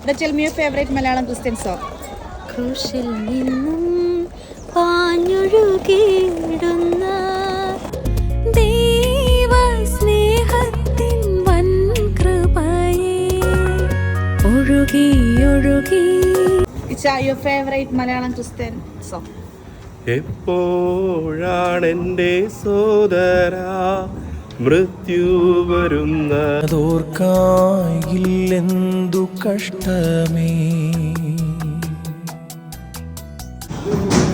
Tell me your favorite Malayalam Christian song. ക്രൂശിൽ നിന്നും പാഞ്ഞൊഴുകിയിടുന്ന ദൈവസ്നേഹത്തിൻ വൻ കൃപയേ ഒഴുകി ഒഴുകി. It's your favorite Malayalam Christian song. എപ്പോഴാണെൻ്റെ സോദരാ മൃത്യു വരുന്നതോർക്കായില്ലെന്തു കഷ്ടമേ.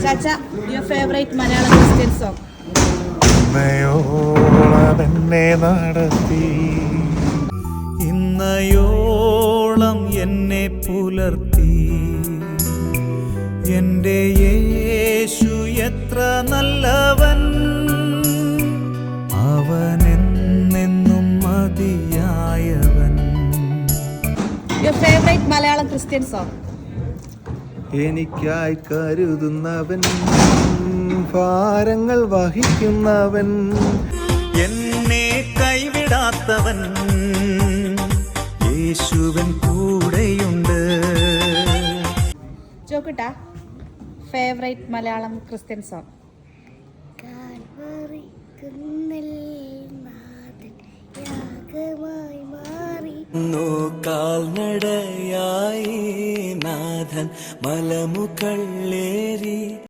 Chacha, your favorite Malayalam Christian song. ഇന്നയോളമെന്നെ നടത്തി, ഇന്നയോളം എന്നെ പുലർത്തി എൻ്റെ യേശു എത്ര നല്ലവൻ, അവനെന്നെന്നും മതിയായവൻ. Your favorite Malayalam Christian song. എനിക്കായി കരുതുന്നവൻ, ഭാരങ്ങൾ വഹിക്കുന്നവൻ, എന്നെ കൈവിടാത്തവൻ, യേശുവൻ കൂടെയുണ്ട്. Jokita, favorite Malayalam Christian song. കാൽനടയായി നാഥൻ മലമുകളേറി